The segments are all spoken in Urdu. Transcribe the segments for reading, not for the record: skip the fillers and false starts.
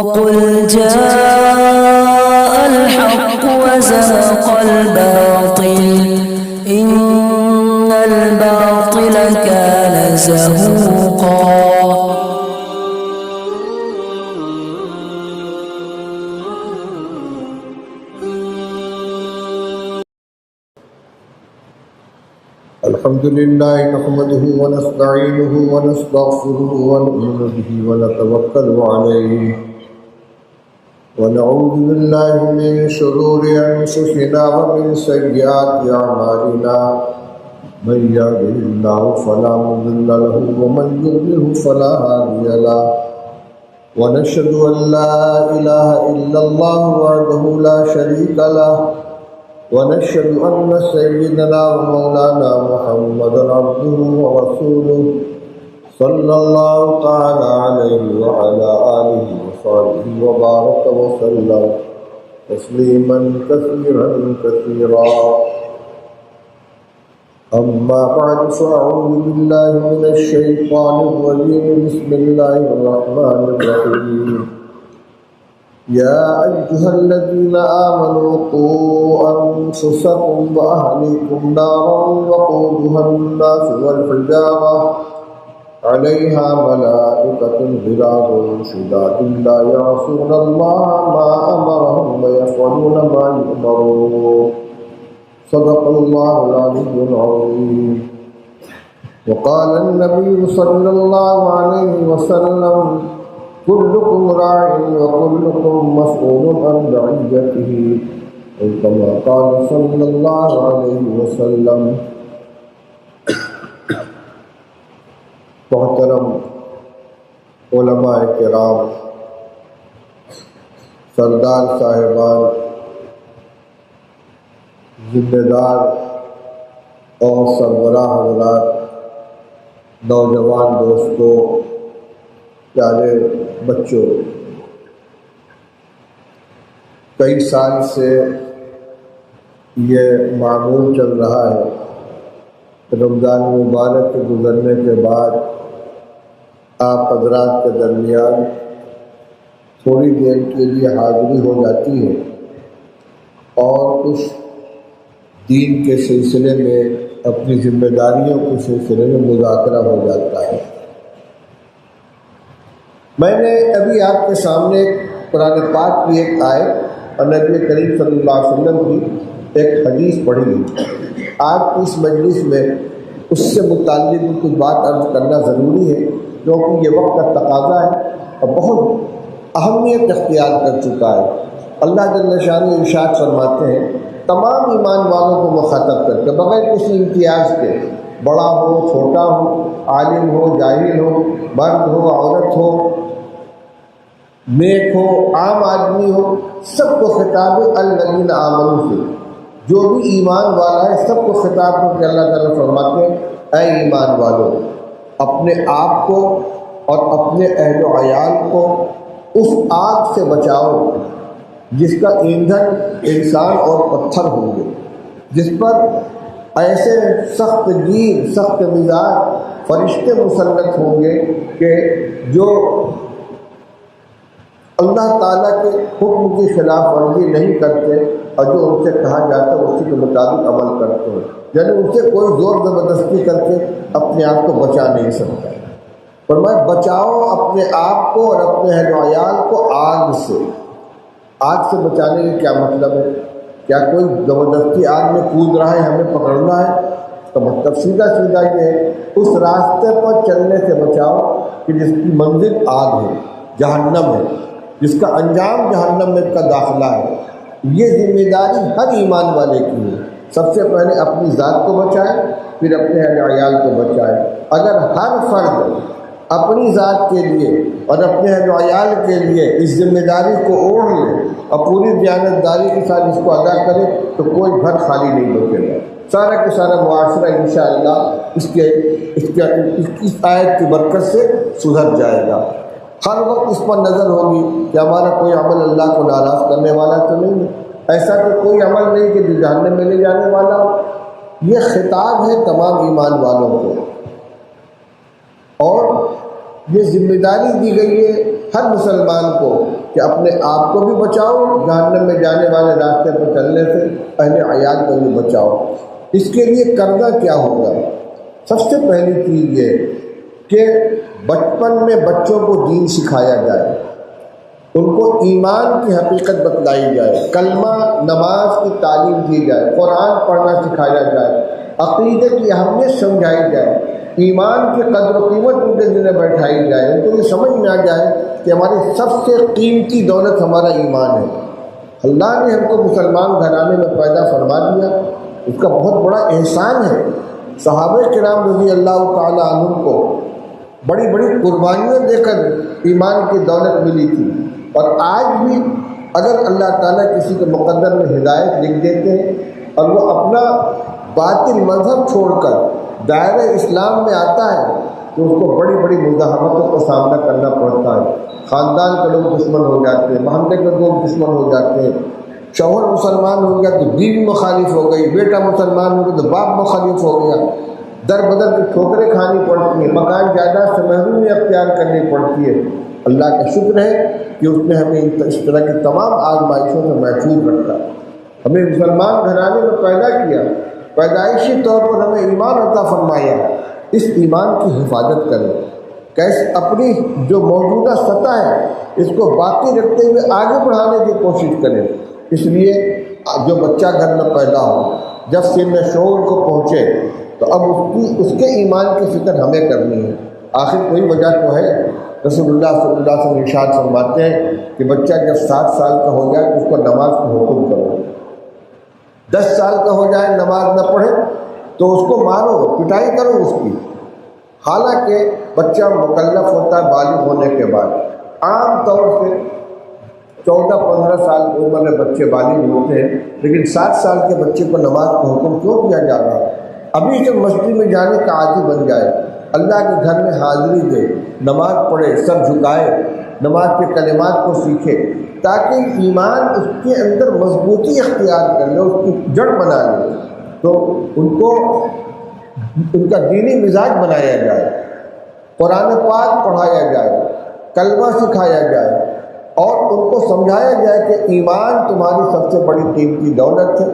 وقل جاء الحق وزهق الباطل إن الباطل كان زهوقا. الحمد لله نحمده ونستعينه ونستغفره ونؤمن به ونتوكل عليه ونعوذ بالله من شرور أنفسنا ومن سيئات أعمالنا من يهده الله فلا مضل له ومن يضلل فلا هادي له ونشهد أن لا إله إلا الله وحده لا شريك له ونشهد أن سيدنا ومولانا محمدا عبده ورسوله صلى الله تعالى عليه وعلى آله وصحبه وبارك وسلم تسليما كثيرا كثيرا. أما بعد فأعوذ بالله من الشيطان الرجيم. بسم الله الرحمن الرحيم. يا أيها الذين آمنوا قوا أنفسكم وأهليكم نارا وقودها الناس والحجارة عليها ملائكة غلاظ شداد لا يعصون الله ما أمرهم ويفعلون ما يؤمرون. صدق الله العلي العظيم. وقال النبي صلى الله عليه وسلم كلكم راع وكلكم مسؤول عن رعيته أو كما قال صلى الله عليه وسلم. محترم علماء کرام، سردار صاحبان، ذمہ دار اور سربراہ حضرات، نوجوان دوستوں، پیارے بچوں، کئی سال سے یہ معمول چل رہا ہے رمضان مبارک کے گزرنے کے بعد آپ حضرات کے درمیان تھوڑی دیر کے لیے حاضری ہو جاتی ہے اور کچھ دین کے سلسلے میں، اپنی ذمہ داریوں کے سلسلے میں مذاکرہ ہو جاتا ہے. میں نے ابھی آپ کے سامنے قرآن پاک کی ایک آیت اور نبی کریم صلی اللہ علیہ وسلم کی ایک حدیث پڑھی ہے. آج کی اس مجلس میں اس سے متعلق کچھ بات عرض کرنا ضروری ہے، کیونکہ یہ وقت کا تقاضا ہے اور بہت اہمیت اختیار کر چکا ہے. اللہ جل شانہ ارشاد فرماتے ہیں تمام ایمان والوں کو مخاطب کر کے بغیر کسی امتیاز کے، بڑا ہو چھوٹا ہو، عالم ہو جاہل ہو، مرد ہو عورت ہو، نیک ہو عام آدمی ہو، سب کو خطاب الذین آمنوا سے، جو بھی ایمان والا ہے سب کو خطاب کر کے اللہ تعالیٰ فرماتے ہیں اے ایمان والو، اپنے آپ کو اور اپنے اہل و عیال کو اس آگ سے بچاؤ جس کا ایندھن انسان اور پتھر ہوں گے، جس پر ایسے سخت گیر سخت مزاج فرشتے مسلط ہوں گے کہ جو اللہ تعالیٰ کے حکم کی خلاف ورزی نہیں کرتے اور جو ان سے کہا جاتا ہے اسی کے مطابق عمل کرتے ہیں. یعنی ان سے کوئی زور زبردستی کر کے اپنے آپ کو بچا نہیں سکتا. فرمایا بچاؤ اپنے آپ کو اور اپنے اہل و عیال کو آگ سے. آگ سے بچانے کا کیا مطلب ہے؟ کیا کوئی زبردستی آگ میں کود رہا ہے ہمیں پکڑنا ہے؟ تو مطلب سیدھا سیدھا یہ ہے اس راستے پر چلنے سے بچاؤ کہ جس کی منزل آگ ہے، جہنم ہے، جس کا انجام جہنم میں کا داخلہ ہے. یہ ذمہ داری ہر ایمان والے کی ہے. سب سے پہلے اپنی ذات کو بچائے، پھر اپنے اہل عیال کو بچائے. اگر ہر فرد اپنی ذات کے لیے اور اپنے اہل عیال کے لیے اس ذمہ داری کو اوڑھ لے اور پوری دیانتداری کے ساتھ اس کو ادا کرے تو کوئی گھر خالی نہیں بچے گا. سارا کا سارا معاشرہ انشاءاللہ اس آیت کی برکت سے سدھر جائے گا. ہر وقت اس پر نظر ہوگی کہ ہمارا کوئی عمل اللہ کو ناراض کرنے والا تو نہیں ہے، ایسا تو کوئی عمل نہیں کہ جو جہنم میں لے جانے والا ہو. یہ خطاب ہے تمام ایمان والوں کو اور یہ ذمہ داری دی گئی ہے ہر مسلمان کو کہ اپنے آپ کو بھی بچاؤ جہنم میں جانے والے راستے پر چلنے سے، اہل عیال کو بھی بچاؤ۔ اس کے لیے کرنا کیا ہوگا؟ سب سے پہلی چیز یہ کہ بچپن میں بچوں کو دین سکھایا جائے، ان کو ایمان کی حقیقت بتلائی جائے، کلمہ نماز کی تعلیم دی جائے، قرآن پڑھنا سکھایا جائے، عقیدے کی اہمیت سمجھائی جائے، ایمان کی قدر و قیمت ان کے دل میں بیٹھائی جائے، ان کو یہ سمجھ میں آ جائے کہ ہماری سب سے قیمتی دولت ہمارا ایمان ہے۔ اللہ نے ہم کو مسلمان گھرانے میں پیدا فرما دیا، اس کا بہت بڑا احسان ہے۔ صحابہ کرام رضی اللہ تعالیٰ عنہ کو بڑی بڑی قربانیاں دے کر ایمان کی دولت ملی تھی، اور آج بھی اگر اللہ تعالیٰ کسی کے مقدر میں ہدایت لکھ دیتے ہیں اور وہ اپنا باطل مذہب چھوڑ کر دائرہ اسلام میں آتا ہے تو اس کو بڑی بڑی مزاحمتوں کا سامنا کرنا پڑتا ہے۔ خاندان کے لوگ دشمن ہو جاتے ہیں، محلے کے لوگ دشمن ہو جاتے ہیں، شوہر مسلمان ہو گیا تو بیوی مخالف ہو گئی، بیٹا مسلمان ہو گیا تو باپ مخالف ہو گیا، در بدر کی ٹھوکریں کھانی پڑتی ہیں، مکان جائیداد سے محرومی اختیار کرنی پڑتی ہے۔ اللہ کا شکر ہے کہ اس نے ہمیں اس طرح کی تمام آزمائشوں سے محفوظ رکھا، ہمیں مسلمان گھرانے میں پیدا کیا، پیدائشی طور پر ہمیں ایمان عطا فرمایا۔ اس ایمان کی حفاظت کریں، کیسے اپنی جو موجودہ سطح ہے اس کو باقی رکھتے ہوئے آگے بڑھانے کی کوشش کریں۔ اس لیے جو بچہ گھر میں پیدا ہو، جب سن شعور کو پہنچے تو اب اس کے ایمان کی فکر ہمیں کرنی ہے۔ آخر کوئی وجہ تو ہے، رسول اللہ صلی اللہ علیہ وسلم ارشاد فرماتے ہیں کہ بچہ جب 7 سال کا ہو جائے تو اس کو نماز کا حکم کرو، 10 سال کا ہو جائے نماز نہ پڑھے تو اس کو مارو، پٹائی کرو اس کی۔ حالانکہ بچہ مکلف ہوتا ہے بالغ ہونے کے بعد، عام طور سے 14-15 سال کی عمر میں بچے بالغ ہوتے ہیں، لیکن 7 سال کے بچے کو نماز کا حکم کیوں دیا جا رہا ہے؟ ابھی سے مسجد میں جانے کا عادی بن جائے، اللہ کے گھر میں حاضری دے، نماز پڑھے، سر جھکائے، نماز کے کلمات کو سیکھے، تاکہ ایمان اس کے اندر مضبوطی اختیار کر لے، اس کی جڑ بنا لے، تو ان کا دینی مزاج بنایا جائے، قرآن پاک پڑھایا جائے، کلمہ سکھایا جائے، اور ان کو سمجھایا جائے کہ ایمان تمہاری سب سے بڑی قیمتی دولت ہے۔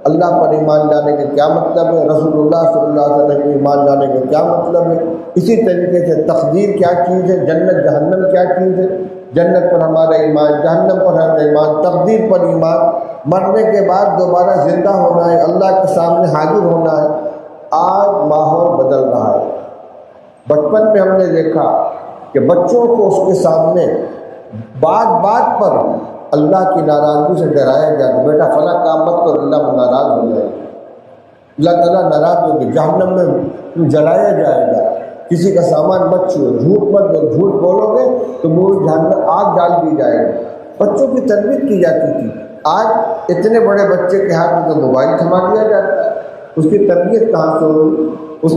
اللہ پر ایمان لانے کا کیا مطلب ہے، رسول اللہ صلی اللہ علیہ وسلم پر ایمان لانے کا کیا مطلب ہے، اسی طریقے سے تقدیر کیا چیز ہے، جنت جہنم کیا چیز ہے، جنت پر ہمارا ایمان، جہنم پر ہمارا ایمان، تقدیر پر ایمان، مرنے کے بعد دوبارہ زندہ ہونا ہے، اللہ کے سامنے حاضر ہونا ہے۔ آج ماحول بدل رہا ہے۔ بچپن میں ہم نے دیکھا کہ بچوں کو اس کے سامنے بات پر اللہ کی ناراضگی سے ڈرایا جاتا، بیٹا فلاں کام مت کرو، اللہ ناراض ہو جائے، اللہ تعالیٰ ناراض ہوگی، جہنم میں جلایا جائے گا، کسی کا سامان مت چھوڑو، جھوٹ مت بولو، جھوٹ بولو گے تو منہ جہنم آگ ڈال دی جائے گی۔ بچوں کی تربیت کی جاتی تھی، آج اتنے بڑے بچے کے ہاتھ میں تو موبائل تھما دیا جاتا ہے، اس کی تربیت کہاں سے ہوگی؟ اس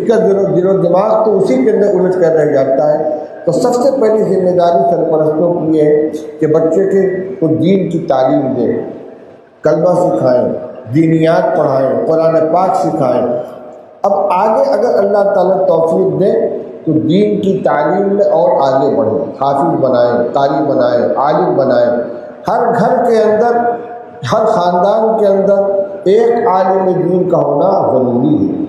کا دل و دماغ تو اسی کے اندر الجھ کر رہ جاتا ہے۔ تو سب سے پہلی ذمہ داری سرپرستوں کی یہ ہے کہ بچے کو دین کی تعلیم دیں، کلمہ سکھائیں، دینیات پڑھائیں، قرآن پاک سکھائیں۔ اب آگے اگر اللہ تعالیٰ توفیق دے تو دین کی تعلیم میں اور آگے بڑھیں، حافظ بنائیں، قاری بنائیں، عالم بنائیں۔ ہر گھر کے اندر، ہر خاندان کے اندر ایک عالم دین کا ہونا ضروری ہے،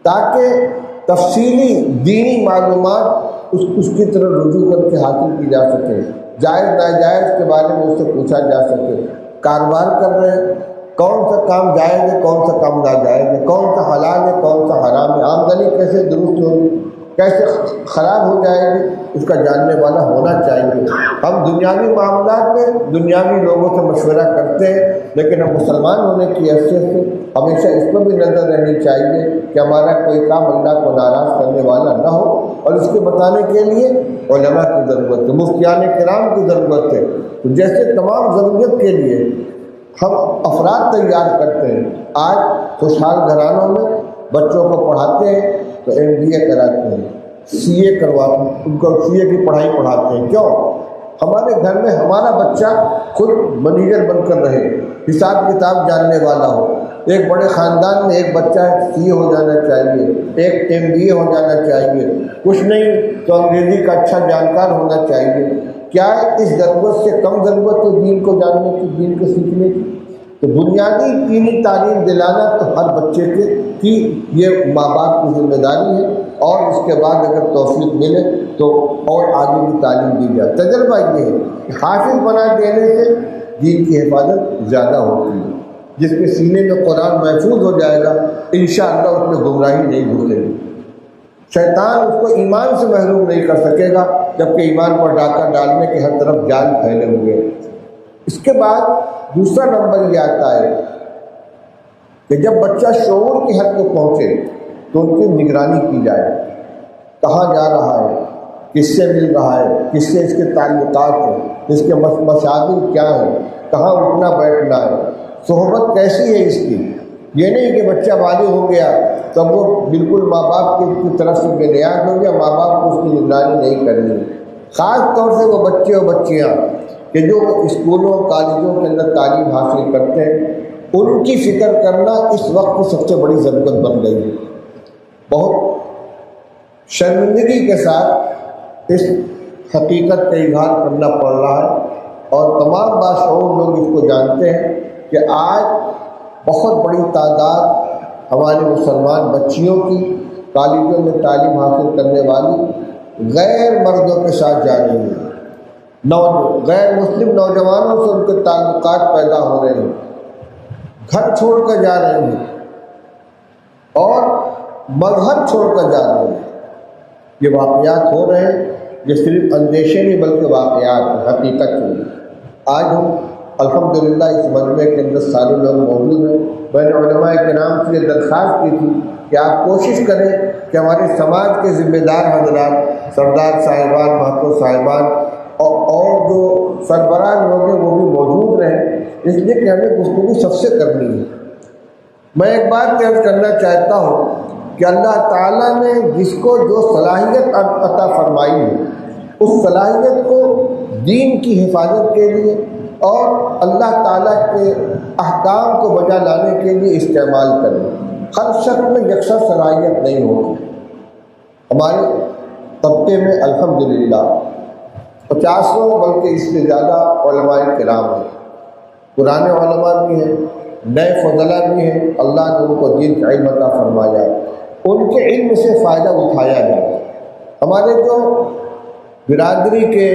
تاکہ تفصیلی دینی معلومات اس کی طرف رجوع کر کے حاصل کی جا سکے، جائز ناجائز کے بارے میں اس سے پوچھا جا سکے۔ کاروبار کر رہے ہیں، کون سا کام جائز ہے، کون سا کام ناجائز ہے، کون سا حلال ہے، کون سا حرام ہے، آمدنی کیسے درست ہوگی، کیسے خراب ہو جائے گی، اس کا جاننے والا ہونا چاہیے۔ ہم دنیاوی معاملات میں دنیاوی لوگوں سے مشورہ کرتے ہیں، لیکن ہم مسلمان ہونے کی حیثیت سے ہمیشہ اس پر بھی نظر رہنی چاہیے کہ ہمارا کوئی کام اللہ کو ناراض کرنے والا نہ ہو، اور اس کو بتانے کے لیے علماء کی ضرورت ہے، مفتیان کرام کی ضرورت ہے۔ تو جیسے تمام ضرورت کے لیے ہم افراد تیار کرتے ہیں، آج خوشحال گھرانوں میں بچوں کو پڑھاتے ہیں تو MBA کراتے ہیں، CA کرواتے ہیں، ان کو CA کی پڑھائی پڑھاتے ہیں۔ کیوں؟ ہمارے گھر میں ہمارا بچہ خود منیجر بن کر رہے، حساب کتاب جاننے والا ہو۔ ایک بڑے خاندان میں ایک بچہ CA ہو جانا چاہیے، ایک MBA ہو جانا چاہیے، کچھ نہیں تو انگریزی کا اچھا جانکار ہونا چاہیے۔ کیا اس ضرورت سے کم ضرورت ہے دین کو جاننے کی، دین کو سیکھنے کی؟ تو بنیادی دینی تعلیم دلانا تو ہر بچے کی یہ ماں باپ کی ذمہ داری ہے، اور اس کے بعد اگر توفیق ملے تو اور آگے بھی تعلیم دی جائے۔ تجربہ یہ ہے کہ حافظ بنا دینے سے دین کی حفاظت زیادہ ہوتی ہے۔ جس کے سینے میں قرآن محفوظ ہو جائے گا انشاءاللہ اس میں گمراہی نہیں گھسے گی، شیطان اس کو ایمان سے محروم نہیں کر سکے گا، جبکہ ایمان پر ڈاکہ ڈالنے کے ہر طرف جال پھیلے ہوئے۔ اس کے بعد دوسرا نمبر یہ آتا ہے کہ جب بچہ شعور کی حد کو پہنچے تو ان کی نگرانی کی جائے، کہاں جا رہا ہے، کس سے مل رہا ہے، کس سے اس کے تعلقات ہیں، اس کے مشاغل کیا ہیں، کہاں اٹھنا بیٹھنا ہے، صحبت کیسی ہے اس کی۔ یہ نہیں کہ بچہ بالغ ہو گیا تب وہ بالکل ماں باپ کی طرف سے بے نیاز ہو گیا، ماں باپ کو اس کی نگرانی نہیں کرنی۔ خاص طور سے وہ بچے اور بچیاں کہ جو اسکولوں کالجوں کے اندر تعلیم حاصل کرتے ہیں، ان کی فکر کرنا اس وقت سب سے بڑی ضرورت بن گئی ہے۔ بہت شرمندگی کے ساتھ اس حقیقت کا اظہار کرنا پڑ رہا ہے، اور تمام باشعور لوگ اس کو جانتے ہیں کہ آج بہت بڑی تعداد ہمارے مسلمان بچیوں کی کالجوں میں تعلیم حاصل کرنے والی غیر مردوں کے ساتھ جا رہی ہیں، غیر مسلم نوجوانوں سے ان کے تعلقات پیدا ہو رہے ہیں، گھر چھوڑ کر جا رہے ہیں اور مذہب چھوڑ کر جا رہے ہیں۔ یہ واقعات ہو رہے ہیں، یہ صرف اندیشے نہیں بلکہ واقعات ہیں، حقیقت ہیں۔ آج ہم الحمدللہ اس مجمع کے اندر سارے لوگ موجود ہیں۔ میں نے علماء کرام سے یہ درخواست کی تھی کہ آپ کوشش کریں کہ ہمارے سماج کے ذمہ دار حضرات، سردار صاحبان، مہتو صاحبان اور جو سربراہ لوگ ہیں وہ بھی موجود رہیں، اس لیے کہ ہمیں گفتگو سب سے کرنی ہے۔ میں ایک بات عرض کرنا چاہتا ہوں کہ اللہ تعالیٰ نے جس کو جو صلاحیت عطا فرمائی ہے، اس صلاحیت کو دین کی حفاظت کے لیے اور اللہ تعالیٰ کے احکام کو بجا لانے کے لیے استعمال کریں۔ ہر شخص میں یکساں صلاحیت نہیں ہوتی۔ ہمارے طبقے میں الحمدللہ 50 بلکہ اس سے زیادہ علماء کرام ہیں، پرانے علماء بھی ہیں، نئے فضلہ بھی ہیں، اللہ نے ان کو دین کا علم عطا فرمایا، ان کے علم سے فائدہ اٹھایا جائے۔ ہمارے جو برادری کے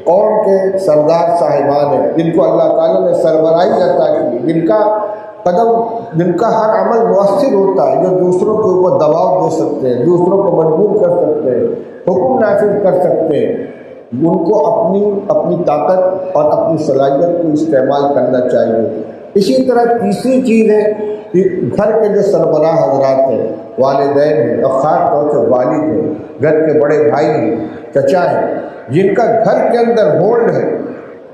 قوم کے سردار صاحبان ہیں، جن کو اللہ تعالیٰ نے سربراہی عطا کی، جن کا ہر عمل مؤثر ہوتا ہے، جو دوسروں کے اوپر دباؤ دے سکتے ہیں، دوسروں کو مجبور کر سکتے ہیں، حکم نافذ کر سکتے ہیں، ان کو اپنی طاقت اور اپنی صلاحیت کو استعمال کرنا چاہیے۔ اسی طرح تیسری چیز ہے کہ گھر کے جو سربراہ حضرات ہیں، والدین ہیں اور خاص طور سے والد ہیں، گھر کے بڑے بھائی ہیں، چچا ہیں، جن کا گھر کے اندر ہولڈ ہے،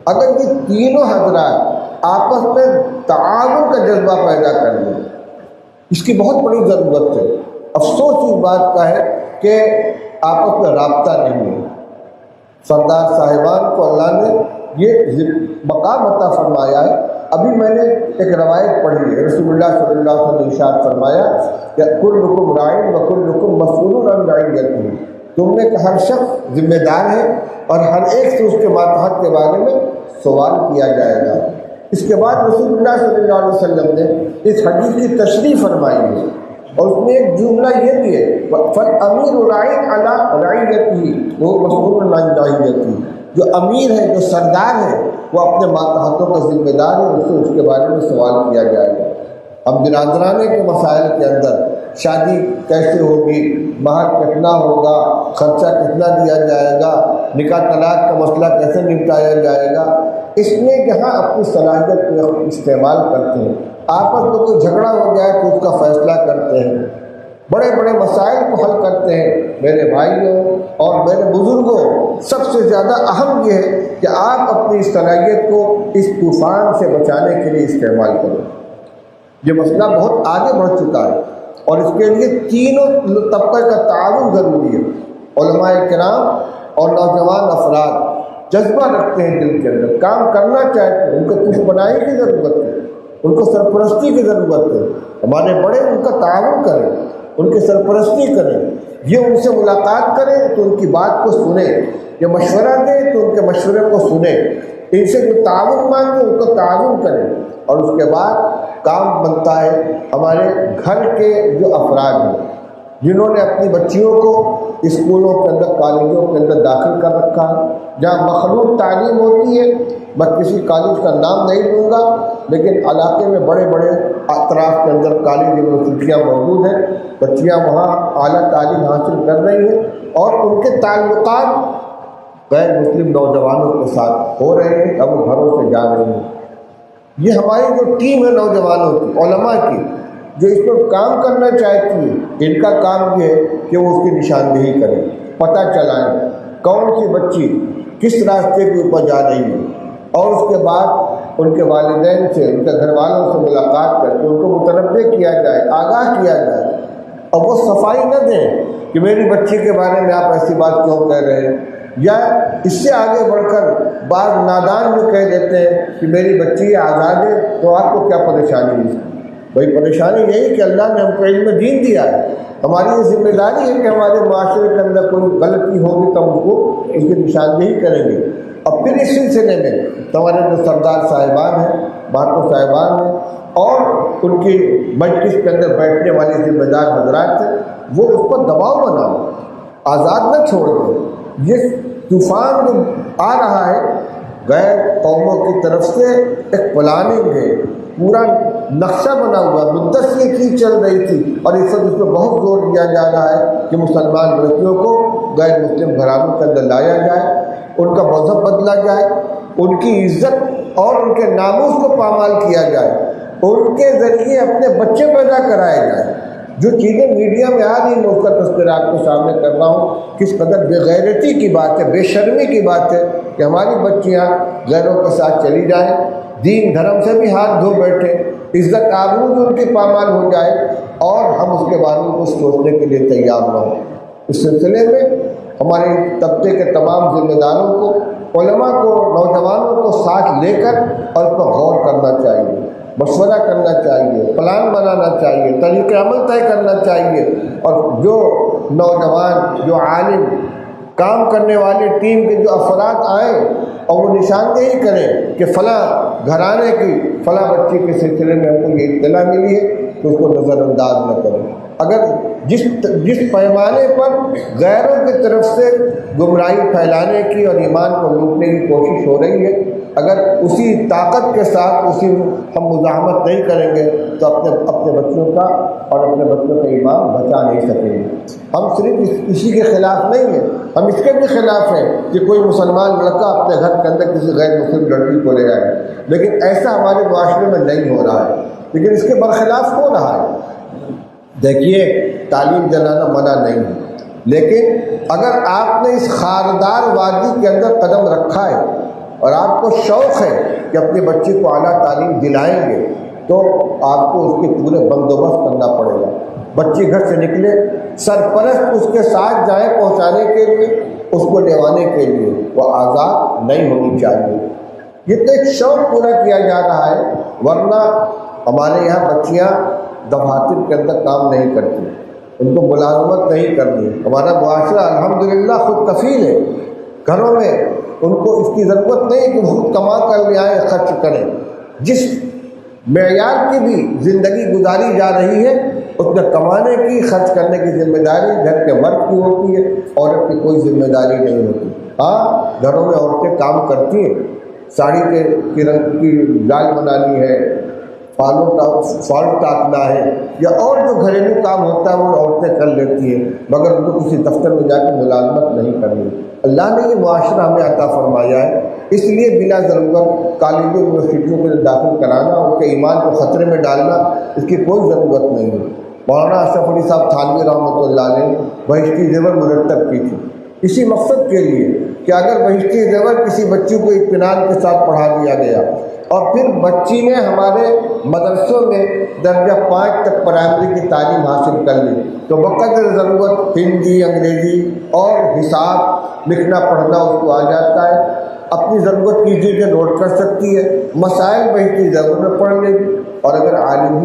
اگر یہ تینوں حضرات آپس میں تعاون کا جذبہ پیدا کر لیں، اس کی بہت بڑی ضرورت ہے۔ افسوس اس بات کا ہے کہ آپس میں رابطہ نہیں ہے۔ سردار صاحبان کو اللہ نے یہ مقام عطا فرمایا ہے۔ ابھی میں نے ایک روایت پڑھی ہے، رسول اللہ صلی اللہ علیہ وسلم نے ارشاد فرمایا کہ کلکم راع وکلکم مسئول عن رعیتہ، تم میں ہر شخص ذمہ دار ہے اور ہر ایک سے اس کے ماتحت کے بارے میں سوال کیا جائے گا۔ اس کے بعد رسول اللہ صلی اللہ علیہ وسلم نے اس حدیث کی تشریح فرمائی ہے، اور اس میں ایک جملہ یہ بھی ہے فالامیر راع علی رعیتہ وہ مسئول عن رعیتہ، جو امیر ہے، جو سردار ہے، وہ اپنے ماتحتوں کا ذمہ دار ہے، اس سے اس کے بارے میں سوال کیا جائے گا۔ ہم برادرانے کے مسائل کے اندر شادی کیسے ہوگی، مہر کتنا ہوگا، خرچہ کتنا دیا جائے گا، نکاح طلاق کا مسئلہ کیسے نپٹایا جائے گا، اس میں یہاں اپنی صلاحیت کو استعمال کرتے ہیں۔ آپس میں کوئی جھگڑا ہو جائے تو اس کا فیصلہ کرتے ہیں، بڑے بڑے مسائل کو حل کرتے ہیں۔ میرے بھائیوں اور میرے بزرگوں، سب سے زیادہ اہم یہ ہے کہ آپ اپنی صلاحیت کو اس طوفان سے بچانے کے لیے استعمال کریں۔ یہ مسئلہ بہت آگے بڑھ چکا ہے اور اس کے لیے تینوں طبقے کا تعاون ضروری ہے۔ علماء کرام اور نوجوان افراد جذبہ رکھتے ہیں، دل کے اندر کام کرنا چاہتے ہیں، ان کو کچھ بنانے کی ضرورت ہے، ان کو سرپرستی کی ضرورت ہے۔ ہمارے بڑے ان کا تعاون کریں، ان کی سرپرستی کریں، یہ ان سے ملاقات کریں تو ان کی بات کو سنیں، یہ مشورہ دیں تو ان کے مشورے کو سنیں، ان سے جو تعاون مانگیں ان کو تعاون کریں۔ اور اس کے بعد کام بنتا ہے ہمارے گھر کے جو افراد ہیں جنہوں نے اپنی بچیوں کو اسکولوں کے اندر کالجوں کے اندر داخل کر رکھا ہے، جہاں مخلوط تعلیم ہوتی ہے۔ میں کسی کالج کا نام نہیں لوں گا، لیکن علاقے میں بڑے بڑے اطراف کے اندر کالج یونیورسٹیاں موجود ہیں، بچیاں وہاں اعلیٰ تعلیم حاصل کر رہی ہیں اور ان کے تعلقات غیر مسلم نوجوانوں کے ساتھ ہو رہے ہیں، اب وہ گھروں سے جا رہے ہیں۔ یہ ہماری جو ٹیم ہے نوجوانوں کی، علماء کی، جو اس پر کام کرنا چاہتی ہے، ان کا کام یہ ہے کہ وہ اس کی نشاندہی کریں، پتہ چلائیں کون سی بچی کس راستے کے اوپر جا رہی ہے، اور اس کے بعد ان کے والدین سے، ان کے گھر والوں سے ملاقات کر کے ان کو متنبع کیا جائے، آگاہ کیا جائے، اور وہ صفائی نہ دیں کہ میری بچی کے بارے میں آپ ایسی بات کیوں کہہ رہے ہیں، یا اس سے آگے بڑھ کر بعض نادان بھی کہہ دیتے ہیں کہ میری بچی آزاد ہے تو آپ کو کیا پریشانی ہے۔ بھائی پریشانی یہی کہ اللہ نے ہم کو علم دین دیا ہے، ہماری یہ ذمہ داری ہے کہ ہمارے معاشرے کے اندر کوئی غلطی ہوگی تو ہم اس کو اس کی نشاندہی کریں گے۔ اور پھر اس سلسلے میں ہمارے جو سردار صاحبان ہیں، باتوں صاحبان ہیں، اور ان کی مجلس کے اندر بیٹھنے والے ذمہ دار حضرات ہیں، وہ اس پر دباؤ بناؤ، آزاد نہ چھوڑ دیں۔ یہ طوفان جو آ رہا ہے غیر قوموں کی طرف سے، ایک پلاننگ ہے، پورا نقشہ بنا ہوا، مدت سے یہ چیز چل رہی تھی، اور اس وقت اس پہ بہت زور دیا جا رہا ہے کہ مسلمان لڑکیوں کو غیر مسلم گھرانوں کے اندر لایا جائے، ان کا مذہب بدلا جائے، ان کی عزت اور ان کے ناموس کو پامال کیا جائے، ان کے ذریعے اپنے بچے پیدا کرائے جائیں۔ جو چیزیں میڈیا میں آ رہی ہیں اس کا تذکرہ آپ کے سامنے کر رہا ہوں، کس قدر بے غیرتی کی بات ہے، بے شرمی کی بات ہے کہ ہماری بچیاں غیروں کے ساتھ چلی جائیں، دین دھرم سے بھی ہاتھ دھو بیٹھے، عزت آبرو بھی ان کی پامال ہو جائے، اور ہم اس کے بارے میں کچھ سوچنے کے لیے تیار نہ ہوں۔ اس سلسلے میں ہمارے طبقے کے تمام ذمہ داروں کو، علماء کو، نوجوانوں کو ساتھ لے کر اور اس پر غور کرنا چاہیے، مشورہ کرنا چاہیے، پلان بنانا چاہیے، طریقہ عمل طے کرنا چاہیے، اور جو نوجوان، جو عالم، کام کرنے والے ٹیم کے جو افراد آئیں اور وہ نشاندہی کریں کہ فلاں گھرانے کی فلاں بچی کے سلسلے میں ہم کو یہ اطلاع ملی ہے، تو اس کو نظر انداز نہ کریں۔ اگر جس پیمانے پر غیروں کی طرف سے گمراہی پھیلانے کی اور ایمان کو لوٹنے کی کوشش ہو رہی ہے، اگر اسی طاقت کے ساتھ ہم مزاحمت نہیں کریں گے تو اپنے بچوں کا اور اپنے بچوں کا ایمان بچا نہیں سکیں گے۔ ہم صرف اسی کے خلاف نہیں ہیں، ہم اس کے بھی خلاف ہیں کہ کوئی مسلمان لڑکا اپنے گھر کے اندر کسی غیر مسلم لڑکی کو لے آئے، لیکن ایسا ہمارے معاشرے میں نہیں ہو رہا ہے، لیکن اس کے برخلاف ہو رہا ہے۔ دیکھیے تعلیم دلانا منع نہیں ہے، لیکن اگر آپ نے اس خاردار وادی کے اندر قدم رکھا ہے اور آپ کو شوق ہے کہ اپنے بچے کو اعلیٰ تعلیم دلائیں گے، تو آپ کو اس کے پورے بندوبست کرنا پڑے گا۔ بچی گھر سے نکلے، سرپرست اس کے ساتھ جائیں پہنچانے کے لیے، اس کو لیوانے کے لیے، وہ آزاد نہیں ہونی چاہیے۔ یہ تو ایک شوق پورا کیا جا رہا ہے، ورنہ ہمارے یہاں بچیاں دفاتر کے اندر کام نہیں کرتی، ان کو ملازمت نہیں کرنی۔ ہمارا معاشرہ الحمدللہ خود کفیل ہے، گھروں میں ان کو اس کی ضرورت نہیں کہ خود کما کر لے آئیں، خرچ کریں۔ جس معیار کی بھی زندگی گزاری جا رہی ہے، اس میں کمانے کی، خرچ کرنے کی ذمہ داری گھر کے مرد کی ہوتی ہے، عورت کی کوئی ذمہ داری نہیں ہوتی۔ ہاں گھروں میں عورتیں کام کرتی ہیں، ساڑی کے رنگ کی جال بنانی ہے، فال کاٹنا ہے، یا اور جو گھریلو کام ہوتا ہے وہ عورتیں کر لیتی ہیں، مگر ان کو کسی دفتر میں جا کے ملازمت نہیں کرنی۔ اللہ نے یہ معاشرہ ہمیں عطا فرمایا ہے، اس لیے بلا ضرورت کالجوں یونیورسٹیوں کو داخل کرانا، ان کے ایمان کو خطرے میں ڈالنا، اس کی کوئی ضرورت نہیں ہے۔ مولانا اشرف علی صاحب تھانوی رحمۃ اللہ علیہ بہشتی زیور مرتب کی تھی اسی مقصد کے لیے کہ اگر بہشتی زیور کسی بچی کو اطمینان کے ساتھ پڑھا دیا گیا اور پھر بچی نے ہمارے مدرسوں میں درجہ 5 تک پرائمری کی تعلیم حاصل کر لی، تو بقدر ضرورت ہندی، انگریزی اور حساب لکھنا پڑھنا اس کو آ جاتا ہے، اپنی ضرورت کی چیزیں نوٹ کر سکتی ہے، مسائل بہشتی زیور میں پڑھ لے گی، اور اگر عالم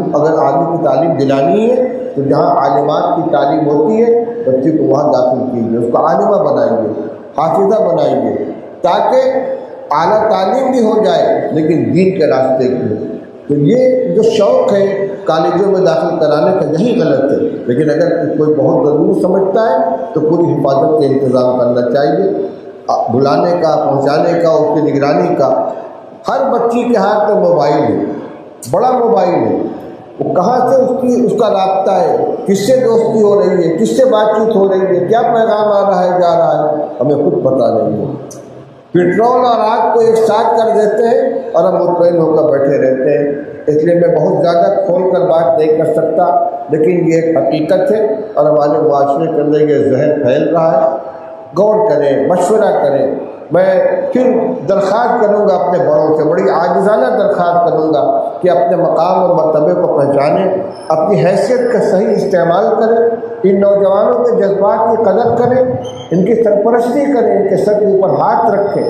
کی تعلیم دلانی ہے تو جہاں عالمات کی تعلیم ہوتی ہے بچے کو وہاں داخل کیجیے، اس کو عالمہ بنائیے، حافظہ بنائیے، تاکہ اعلیٰ تعلیم بھی ہو جائے لیکن دین کے راستے کی ہو۔ تو یہ جو شوق ہے کالجوں میں داخل کرانے کا یہی غلط ہے، لیکن اگر کوئی بہت ضروری سمجھتا ہے تو پوری حفاظت کا انتظام کرنا چاہیے، بلانے کا، پہنچانے کا، اس کی نگرانی کا۔ ہر بچی کے ہاتھ میں موبائل ہے، بڑا موبائل ہے، وہ کہاں سے اس کا رابطہ ہے، کس سے دوستی ہو رہی ہے، کس سے بات چیت ہو رہی ہے، کیا پیغام آ رہا ہے، جا رہا ہے، ہمیں خود پتہ نہیں ہے۔ پٹرول اور آگ کو ایک ساتھ کر دیتے ہیں اور ہم مطمئن ہو کر بیٹھے رہتے ہیں۔ اس لیے میں بہت زیادہ کھول کر بات نہیں کر سکتا، لیکن یہ ایک حقیقت ہے اور ہمارے معاشرے کے اندر یہ ذہن پھیل رہا ہے۔ غور کریں، مشورہ کریں۔ میں پھر درخواست کروں گا اپنے بڑوں سے، بڑی عاجزانہ درخواست کروں گا کہ اپنے مقام اور مرتبے کو پہچانیں، اپنی حیثیت کا صحیح استعمال کریں، ان نوجوانوں کے جذبات کی قدر کریں، ان کی سرپرستی کریں، ان کے سر کے اوپر ہاتھ رکھیں،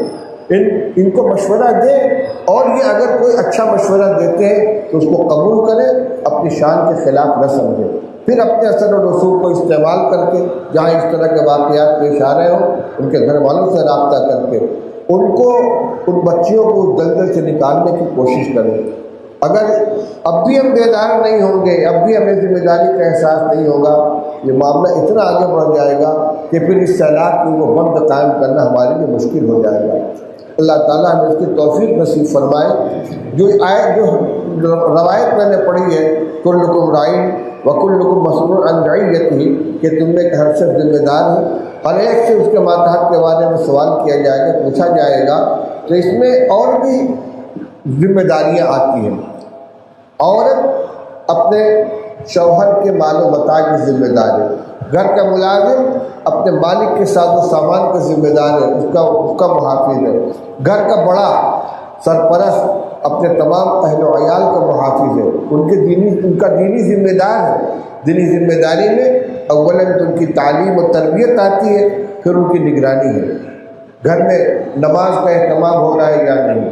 ان کو مشورہ دیں، اور یہ اگر کوئی اچھا مشورہ دیتے ہیں تو اس کو قبول کریں، اپنی شان کے خلاف نہ سمجھیں۔ پھر اپنے اثر و رسوخ کو استعمال کر کے جہاں اس طرح کے واقعات پیش آ رہے ہوں ان کے گھر والوں سے رابطہ کر کے ان بچیوں کو اس دلدل سے نکالنے کی کوشش کریں۔ اگر اب بھی ہم بیدار نہیں ہوں گے، اب بھی ہمیں ذمہ داری کا احساس نہیں ہوگا، یہ معاملہ اتنا آگے بڑھ جائے گا کہ پھر اس سیلاب کو بند قائم کرنا ہمارے لیے مشکل ہو جائے گا۔ اللہ تعالیٰ ہمیں اس کی توفیق نصیب فرمائے۔ جو روایت میں نے پڑھی ہے، کلکم رائن وکلکم مسئول عن رعیتہ، کہ تم میں ہر شخص ذمہ دار ہے، ہر ایک سے اس کے ماتحت کے بارے میں سوال کیا جائے گا، پوچھا جائے گا۔ تو اس میں اور بھی ذمہ داریاں آتی ہیں۔ عورت اپنے شوہر کے مال و متاع کی ذمہ دار ہے، گھر کا ملازم اپنے مالک کے ساز و سامان کا ذمہ دار ہے، اس کا محافظ ہے، گھر کا بڑا سرپرست اپنے تمام اہل و عیال کا محافظ ہے، ان کا دینی ذمہ دار ہے۔ دینی ذمہ داری میں اولاً تو ان کی تعلیم و تربیت آتی ہے، پھر ان کی نگرانی ہے، گھر میں نماز کا اہتمام ہو رہا ہے یا نہیں،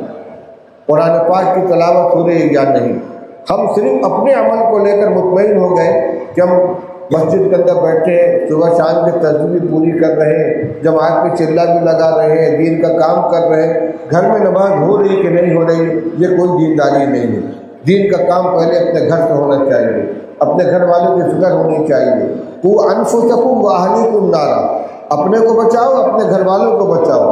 قرآن پاک کی تلاوت ہو رہی ہے یا نہیں۔ ہم صرف اپنے عمل کو لے کر مطمئن ہو گئے کہ ہم مسجد کے اندر بیٹھے ہیں، صبح شام کی تسبیح پوری کر رہے ہیں، جماعت میں چلہ بھی لگا رہے ہیں، دین کا کام کر رہے ہیں، گھر میں نماز ہو رہی کہ نہیں ہو رہی، یہ کوئی دینداری نہیں ہے۔ دین کا کام پہلے اپنے گھر سے ہونا چاہیے، اپنے گھر والوں کی فکر ہونی چاہیے۔ قوا انفسکم واہلیکم نارا، اپنے کو بچاؤ، اپنے گھر والوں کو بچاؤ،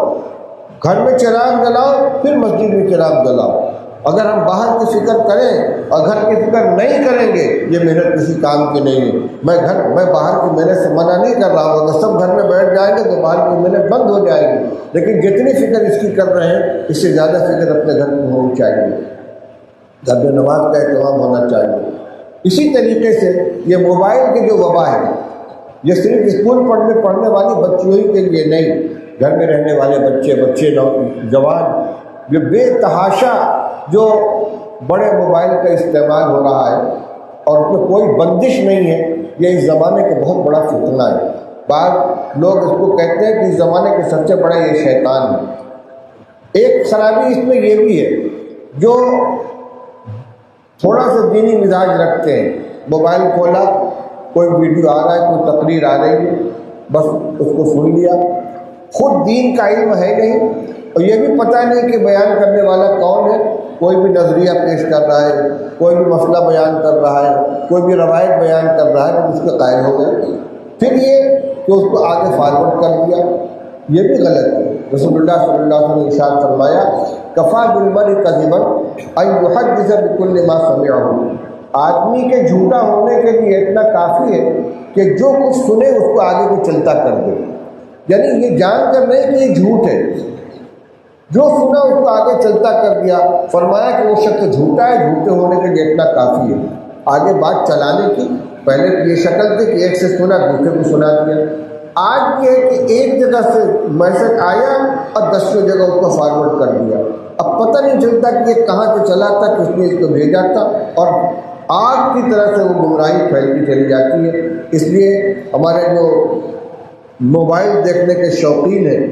گھر میں چراغ جلاؤ، پھر مسجد میں چراغ جلاؤ۔ اگر ہم باہر کی فکر کریں اور گھر کی فکر نہیں کریں گے، یہ محنت کسی کام کی نہیں ہے۔ میں باہر کی محنت سے منع نہیں کر رہا ہوں، اگر سب گھر میں بیٹھ جائیں گے تو باہر کی محنت بند ہو جائے گی، لیکن جتنی فکر اس کی کر رہے ہیں اس سے زیادہ فکر اپنے گھر میں ہونی چاہیے، گھر میں نماز کا اہتمام ہونا چاہیے۔ اسی طریقے سے یہ موبائل کی جو وبا ہے، یہ صرف اسکول پڑھنے والی بچیوں ہی کے لیے نہیں، گھر میں رہنے والے بچے نوجوان، یہ بے تحاشا جو بڑے موبائل کا استعمال ہو رہا ہے اور اس میں کوئی بندش نہیں ہے، یہ اس زمانے کا بہت بڑا فتنہ ہے۔ بعض لوگ اس کو کہتے ہیں کہ اس زمانے کے سب سے بڑا یہ شیطان ہے۔ ایک خرابی اس میں یہ بھی ہے، جو تھوڑا سا دینی مزاج رکھتے ہیں، موبائل کھولا، کوئی ویڈیو آ رہا ہے، کوئی تقریر آ رہی ہے، بس اس کو سن لیا، خود دین کا علم ہے نہیں، اور یہ بھی پتہ نہیں کہ بیان کرنے والا کون ہے، کوئی بھی نظریہ پیش کر رہا ہے، کوئی بھی مسئلہ بیان کر رہا ہے، کوئی بھی روایت بیان کر رہا ہے، تو اس کے قائل ہو گئے۔ پھر یہ کہ اس کو آگے فارورڈ کر دیا، یہ بھی غلط ہے۔ رسول اللہ صلی اللہ علیہ وسلم نے ارشاد فرمایا، کفیٰ بالمرء کذبا ان یحدث بکل ما سمعہ، آدمی کے جھوٹا ہونے کے لیے اتنا کافی ہے کہ جو کچھ سنے اس کو آگے کو چلتا کر دے، یعنی یہ جان کر نہیں کہ یہ جھوٹ ہے، جو سنا اس کو آگے چلتا کر دیا۔ فرمایا کہ وہ شخص جھوٹا ہے، جھوٹے ہونے کے لیے اتنا کافی ہے، آگے بات چلانے کی پہلے یہ شکل تھی کہ ایک سے سنا دوسرے کو سنا دیا، آج یہ ہے کہ ایک جگہ سے میسج آیا اور 10 جگہ اس کو فارورڈ کر دیا، اب پتہ نہیں چلتا کہ یہ کہاں سے چلا تھا، کس نے اس کو بھیجا تھا، اور آگ کی طرح سے وہ گمراہی پھیلتی چلی جاتی ہے۔ اس لیے ہمارے جو موبائل دیکھنے کے شوقین ہیں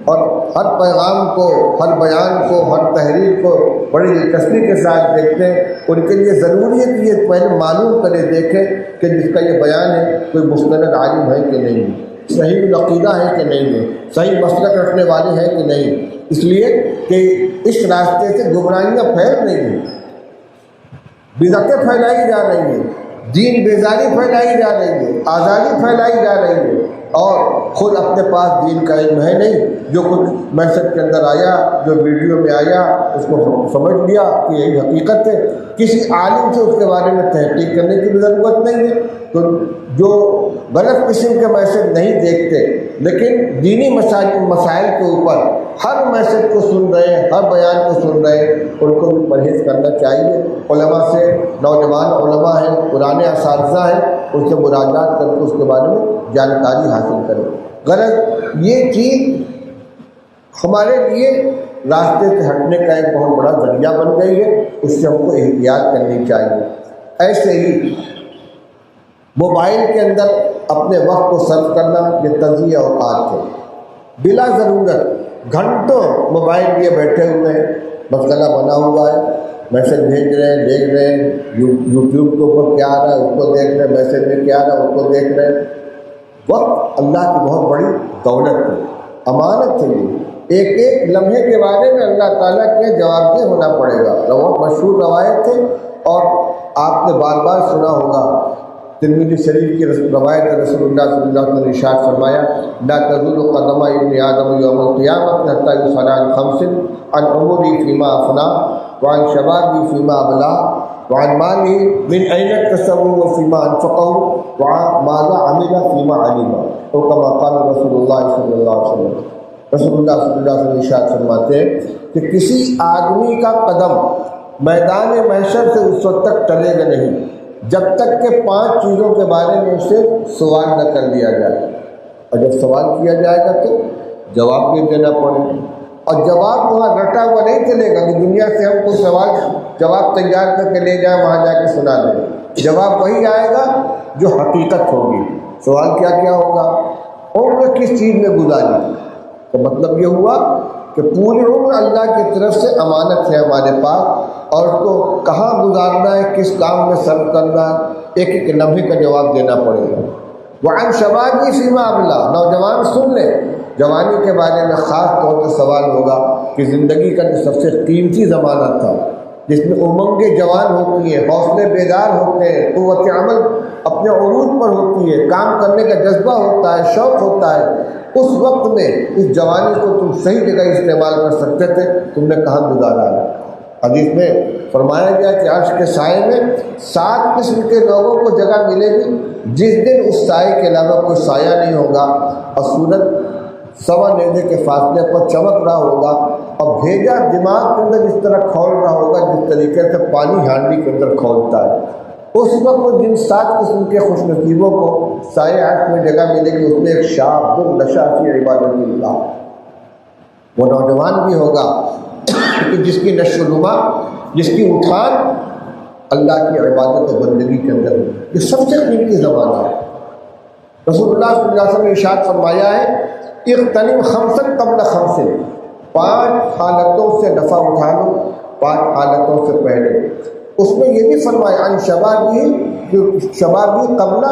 اور ہر پیغام کو، ہر بیان کو، ہر تحریر کو بڑی دلچسپی کے ساتھ دیکھتے ہیں، ان کے لیے ضروری ہے کہ یہ پہلے معلوم کرے، دیکھیں کہ جس کا یہ بیان ہے کوئی مستند عالم ہے کہ نہیں، صحیح العقیدہ ہے کہ نہیں ہے، صحیح مسلک رکھنے والے ہیں کہ نہیں، اس لیے کہ اس راستے سے گمراہیاں پھیل رہی ہیں، بدعتیں پھیلائی جا رہی ہیں، دین بیزاری پھیلائی جا رہی ہے، آزادی پھیلائی جا رہی ہے، اور خود اپنے پاس دین کا علم ہے نہیں، جو کچھ میسج کے اندر آیا، جو ویڈیو میں آیا، اس کو سمجھ لیا کہ یہی حقیقت ہے، کسی عالم سے اس کے بارے میں تحقیق کرنے کی بھی ضرورت نہیں ہے۔ تو جو غلط قسم کے میسج نہیں دیکھتے لیکن دینی مسائل کے اوپر ہر میسج کو سن رہے ہیں، ہر بیان کو سن رہے ہیں، ان کو بھی پرہیز کرنا چاہیے۔ علماء سے، نوجوان علماء ہیں، پرانے اساتذہ ہیں، ان سے مراجعات کر کے اس کے بارے میں جانکاری حاصل کریں۔ غرض یہ چیز ہمارے لیے راستے سے ہٹنے کا ایک بہت بڑا ذریعہ بن گئی ہے، اس سے ہم کو احتیاط کرنی چاہیے۔ ایسے ہی موبائل کے اندر اپنے وقت کو صرف کرنا یہ تضییع اوقات ہے، بلا ضرورت گھنٹوں موبائل لیے بیٹھے ہوئے ہیں، مسئلہ بنا ہوا ہے، میسج بھیج رہے ہیں، دیکھ رہے ہیں، یوٹیوب کے اوپر کیا آ رہا ہے اس کو دیکھ رہے ہیں، میسج میں کیا آ رہا ہے اس کو دیکھ رہے ہیں۔ وقت اللہ کی بہت بڑی دولت ہے، امانت ہے، ایک ایک لمحے کے بارے میں اللہ تعالیٰ کے جواب دہ ہونا پڑے گا۔ بہت مشہور روایت ہے اور آپ نے بار بار سنا ہوگا، ترمذی شریف کی روایت رسول اللہ صلی اللہ علیہ وسلم نے ارشاد فرمایا، لا تزول قدم ابن آدم یوم القیامۃ حتی یسأل عن خمس، عن عمره فیما افنی، وعن شبابه فیما ابلى، وعن ماله من أين اكتسبه وفيما أنفقه، وعن ماذا عمل فيما علم، او كما قال رسول اللہ صلی اللہ علیہ وسلم۔ رسول اللہ صلی اللہ علیہ وسلم ارشاد فرماتے ہیں کہ کسی آدمی کا قدم میدان محشر سے اس وقت تک ٹلے گا نہیں جب تک کہ 5 چیزوں کے بارے میں اسے سوال نہ کر لیا جائے، اور جب سوال کیا جائے گا تو جواب بھی دینا پڑے گا، اور جواب وہاں رٹا ہوا نہیں چلے گا کہ دنیا سے ہم کو جواب تیار کر کے لے جائیں، وہاں جا کے سنا دیں۔ جواب وہی آئے گا جو حقیقت ہوگی۔ سوال کیا کیا ہوگا؟ عمر کس چیز میں گزاری، تو مطلب یہ ہوا کہ پوری عمر اللہ کی طرف سے امانت ہے ہمارے پاس، اور اس کو کہاں گزارنا ہے، کس کام میں صرف کرنا ہے، ایک ایک لمحے کا جواب دینا پڑے گا۔ وعن شبابی فیما ابلا، نوجوان سن لیں، جوانی کے بارے میں خاص طور سے سوال ہوگا کہ زندگی کا جو سب سے قیمتی زمانہ تھا، جس میں امنگیں جوان ہوتی ہیں، حوصلے بیدار ہوتے ہیں، قوت عمل اپنے عروج پر ہوتی ہے، کام کرنے کا جذبہ ہوتا ہے، شوق ہوتا ہے، اس وقت میں اس جوانی کو تم صحیح جگہ استعمال کر سکتے تھے، تم نے کہاں گزارا ہے؟ حدیث میں فرمایا گیا کہ عرش کے سائے میں 7 قسم کے لوگوں کو جگہ ملے گی، جس دن اس سائے کے علاوہ کوئی سایہ نہیں ہوگا، اور سورج 1.25 نیزے کے فاصلے پر چمک رہا ہوگا، اور بھیجا دماغ کے اندر اس طرح کھول رہا ہوگا جس طریقے سے پانی ہانڈی کے اندر کھولتا ہے۔ اس وقت جن 7 قسم کے خوش نصیبوں کو سایہ عرش میں جگہ ملے گی، اس میں ایک شاب نشا فی عبادت اللہ، وہ نوجوان بھی ہوگا کہ جس کی نشو و نما، جس کی اٹھان اللہ کی عبادت و بندگی کے اندر ہے۔ یہ سب سے قیمتی زمانہ ہے۔ رسول اللہ صلی اللہ علیہ وسلم نے ارشاد فرمایا ہے، اغتنم خمسا قبل خمس، 5 حالتوں سے نفع اٹھا لو، 5 حالتوں سے پہلے۔ اس میں یہ بھی فرمایا عن شبابی قبل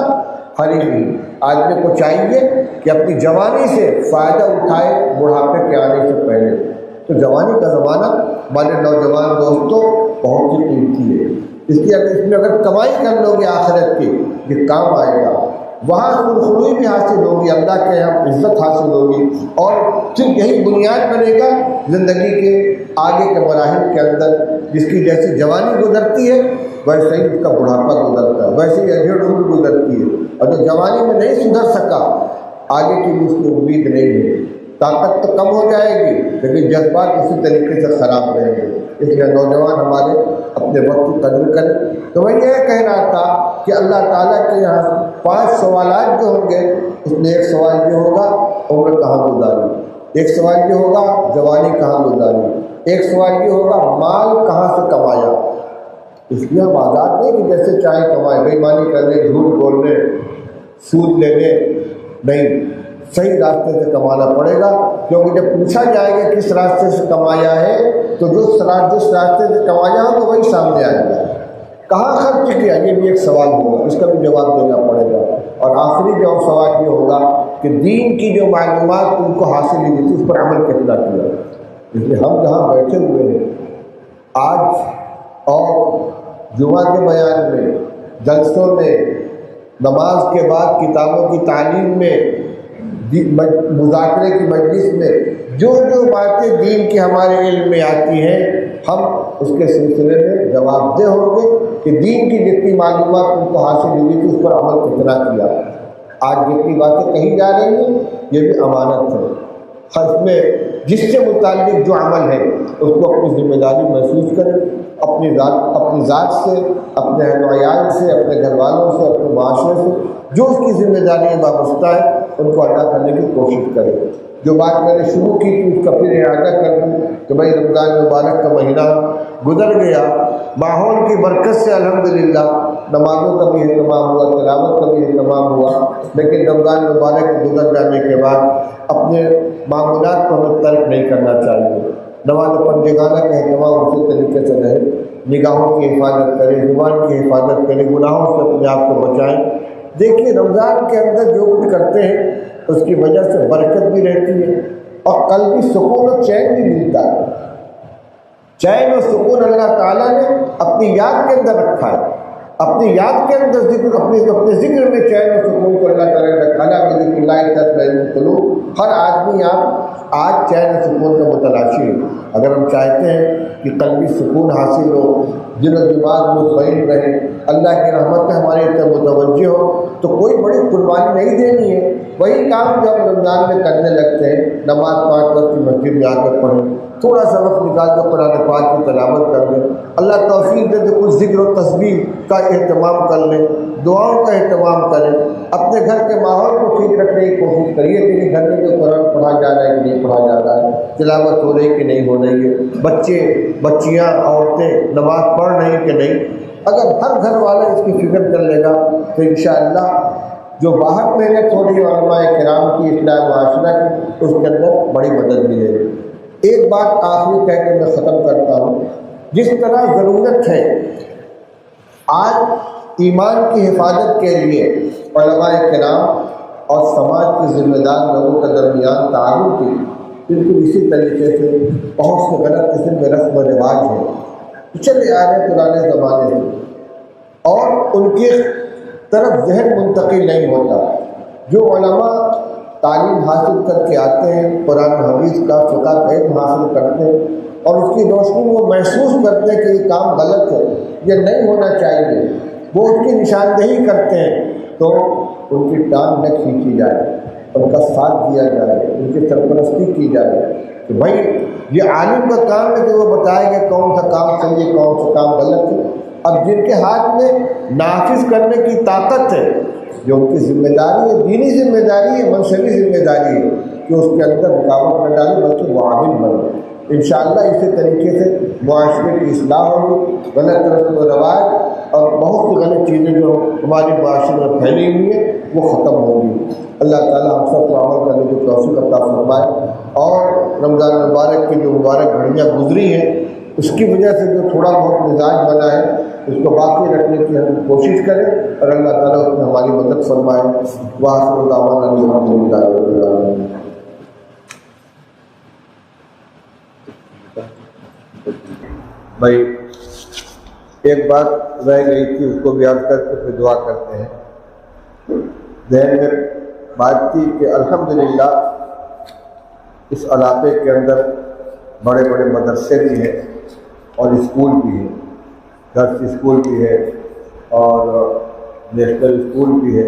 حریمی، آدمی کو چاہیے کہ اپنی جوانی سے فائدہ اٹھائے بڑھاپے کے آنے سے پہلے۔ تو جوانی کا زمانہ ہمارے نوجوان دوستوں بہت ہی قیمتی ہے، اس میں اگر کمائی کر لو گے آخرت کی، یہ کام آئے گا، وہاں سرخروئی بھی حاصل ہوگی، اللہ کے یہاں عزت حاصل ہوگی، اور صرف یہی بنیاد بنے گا زندگی کے آگے کے مراحل کے اندر۔ جس کی جیسی جوانی گزرتی ہے ویسے ہی اس کا بڑھاپا گزرتا ہے، ویسے ہی ادھیڑ عمر گزرتی ہے، اور جو جوانی میں نہیں سدھر سکا آگے کی بھی اس کی امید نہیں ہے۔ طاقت تو کم ہو جائے گی لیکن جذبات اسی طریقے سے خراب رہیں گے۔ اس لیے نوجوان ہمارے اپنے وقت کی قدر کریں۔ تو میں یہ کہہ رہا تھا کہ اللہ تعالیٰ کے یہاں 5 سوالات جو ہوں گے، اس میں ایک سوال یہ ہوگا عمر کہاں گزاری، ایک سوال یہ ہوگا جوانی کہاں گزاری، ایک سوال یہ ہوگا مال کہاں سے کمایا۔ اس لیے ہم آزاد نہیں کہ جیسے چاہے کمائے، بے ایمانی کر لیں، جھوٹ بول لیں، سود لے لیں، نہیں، صحیح راستے سے کمانا پڑے گا، کیونکہ جب پوچھا جائے گا کس راستے سے کمایا ہے تو جس راستے سے کمایا ہو تو وہی سامنے آئے گا. کہاں خرچ کیا یہ بھی ایک سوال ہوگا، اس کا بھی جواب دینا پڑے گا. اور آخری جو سوال یہ ہوگا کہ دین کی جو معلومات ان کو حاصل ہوئی تھی اس پر عمل کتنا کیا. اس لیے ہم جہاں بیٹھے ہوئے ہیں آج اور جمعہ کے بیان میں، جلسوں میں، نماز کے بعد کتابوں کی تعلیم میں، مذاکرے کی مجلس میں جو باتیں دین کی ہمارے علم میں آتی ہیں ہم اس کے سلسلے میں جواب دہ ہوں گے کہ دین کی جتنی معلومات ان کو حاصل ہوئی تھی اس پر عمل کتنا کیا. آج جتنی باتیں کہی جا رہی ہیں یہ بھی امانت ہے. اس میں جس سے متعلق جو عمل ہے اس کو اپنی ذمہ داری محسوس کریں، اپنی ذات سے، اپنے اہل و عیال سے، اپنے گھر والوں سے، اپنے معاشرے سے جو اس کی ذمہ داریاں وابستہ ہیں ان کو ادا کرنے کی کوشش کریں. جو بات میں نے شروع کی تھی اس کا پھر اعادہ کر دوں کہ بھائی رمضان مبارک کا مہینہ گزر گیا، ماحول کی برکت سے الحمدللہ نمازوں کا بھی اہتمام ہوا، تلاوت کا بھی اہتمام ہوا، لیکن رمضان مبارک گزر جانے کے بعد اپنے معمولات کو ہمیں ترک نہیں کرنا چاہیے. نماز پنجگانہ کا اہتمام اسی طریقے سے رہے، نگاہوں کی حفاظت کریں، زبان کی حفاظت کریں، گناہوں سے اپنے آپ کو بچائیں. دیکھیے رمضان کے اندر جو کچھ کرتے ہیں اس کی وجہ سے برکت بھی رہتی ہے اور قلبی سکون و چین بھی ملتا ہے. چین و سکون اللہ تعالیٰ نے اپنی یاد کے اندر رکھا ہے، اپنی یاد کے اندر اپنے ذکر میں چین و سکون کو اللہ تعالیٰ نے رکھا ہے. ذکر اللہ تطمئن القلوب. ہر آدمی آپ آج چین و سکون کا متلاشی ہے. اگر ہم چاہتے ہیں کہ قلبی سکون حاصل ہو، دل و دماغ مطمئن رہے، اللہ کی رحمت ہماری طرف متوجہ ہو تو کوئی بڑی قربانی نہیں دینی ہے. وہی کام جو ہم رمضان میں کرنے لگتے ہیں، نماز 5 وقت کی مسجد میں آ کر پڑھیں، تھوڑا سا وقت نکال کر قرآن پاک کی تلاوت کر لیں، اللہ توفیق دے تو کچھ ذکر و تسبیح کا اہتمام کر لیں، دعاؤں کا اہتمام کریں. اپنے گھر کے ماحول کو ٹھیک رکھنے کی کوشش کریے کہ گھر میں جو قرآن پڑھا جا رہا ہے کہ نہیں پڑھا جا رہا ہے، تلاوت ہو رہی کہ نہیں ہو رہی ہے، بچے بچیاں عورتیں نماز پڑھ رہی ہیں کہ نہیں. اگر ہر گھر والا اس کی فکر کر لے گا تو انشاءاللہ جو باہر محنت ہو رہی ہے علماء کرام کی اصلاح معاشرہ کی اس کے اندر بڑی مدد ملے گی. ایک بات آخری کہہ کے میں ختم کرتا ہوں. جس طرح ضرورت ہے آج ایمان کی حفاظت کے لیے علماء کرام اور سماج کے ذمہ دار لوگوں کے درمیان تعاون کی، بالکل اسی طریقے سے بہت سے غلط قسم کے رسم و رواج ہیں چلے آ رہے پرانے زمانے سے اور ان کی طرف ذہن منتقل نہیں ہوتا. جو علماء تعلیم حاصل کر کے آتے ہیں، قرآن حدیث کا فقہ کا علم حاصل کرتے ہیں اور اس کی روشنی میں وہ محسوس کرتے ہیں کہ یہ کام غلط ہے، یہ نہیں ہونا چاہیے، وہ اس کی نشاندہی کرتے ہیں تو ان کی ٹانگ نہ کھینچی جائے، ان کا ساتھ دیا جائے، ان کی سرپرستی کی جائے کہ بھائی یہ عالم کا کام ہے کہ وہ بتائے گا کون سا کام صحیح ہے کون سا کام غلط ہے. اب جن کے ہاتھ میں نافذ کرنے کی طاقت ہے، جو ان کی ذمہ داری ہے، دینی ذمہ داری ہے، منصبی ذمہ داری ہے کہ اس کے اندر رکاوٹ نہ ڈالے بلکہ وہ عامل بنے. انشاءاللہ اسی طریقے سے معاشرے کی اصلاح ہوگی، غلط رسم و رواج اور بہت سی غلط چیزیں جو ہمارے معاشرے میں پھیلی ہوئی ہیں وہ ختم ہوگی. اللہ تعالیٰ ہم سب کو عمل کرنے کی توفیق عطا فرمائے اور رمضان مبارک کی جو مبارک گھڑیاں گزری ہیں اس کی وجہ سے جو تھوڑا بہت مزاج بنا ہے اس کو باقی رکھنے کی ہم کوشش کریں اور اللہ تعالیٰ اس میں ہماری مدد فرمائے. وآخر دعوانا الحمدللہ رب العالمین. بھائی ایک بات رہ گئی تھی اس کو بھی عرض کر کے پھر دعا کرتے ہیں. ذہن میں بات تھی کہ الحمدللہ اس علاقے کے اندر بڑے بڑے مدرسے بھی ہیں اور اسکول بھی ہیں، درس اسکول بھی ہے اور نیشنل اسکول بھی ہے.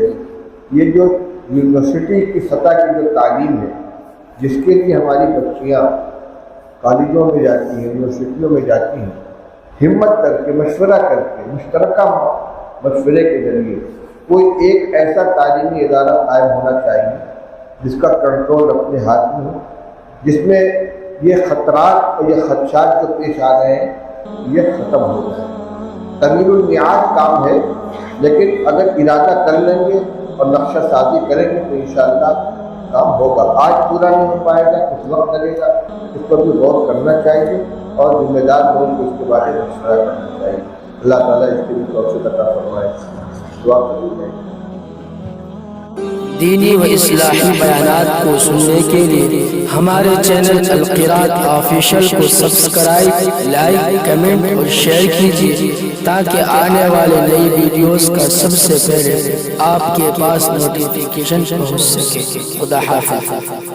یہ جو یونیورسٹی کی سطح کی جو تعلیم ہے جس کے لیے ہماری بچیاں کالجوں میں جاتی ہیں، یونیورسٹیوں میں جاتی ہیں، ہمت کر کے مشورہ کر کے مشترکہ مشورے کے ذریعے کوئی ایک ایسا تعلیمی ادارہ قائم ہونا چاہیے جس کا کنٹرول اپنے ہاتھ میں ہو، جس میں یہ خطرات اور یہ خدشات جو پیش آ رہے ہیں یہ ختم ہو جائے. طویل المیعاد کام ہے لیکن اگر ارادہ کر لیں گے اور نقشہ سازی کریں گے تو انشاءاللہ کام ہوگا. آج پورا نہیں ہو پائے گا، کچھ وقت لگے گا، اس پر بھی غور کرنا چاہیے اور ذمہ دار لوگوں کو اس کے بارے میں مشورہ کرنا چاہیے. اللہ تعالیٰ اس کے بھی توفیق عطا فرمائے. دعا کریے. دینی و اصلاحی بیانات کو سننے کے لیے ہمارے چینل القراءت آفیشل کو سبسکرائب، لائک، کمنٹ اور شیئر کیجیے تاکہ آنے والے نئی ویڈیوز کا سب سے پہلے آپ کے پاس نوٹیفیکیشن پہنچ سکے. خدا حافظ.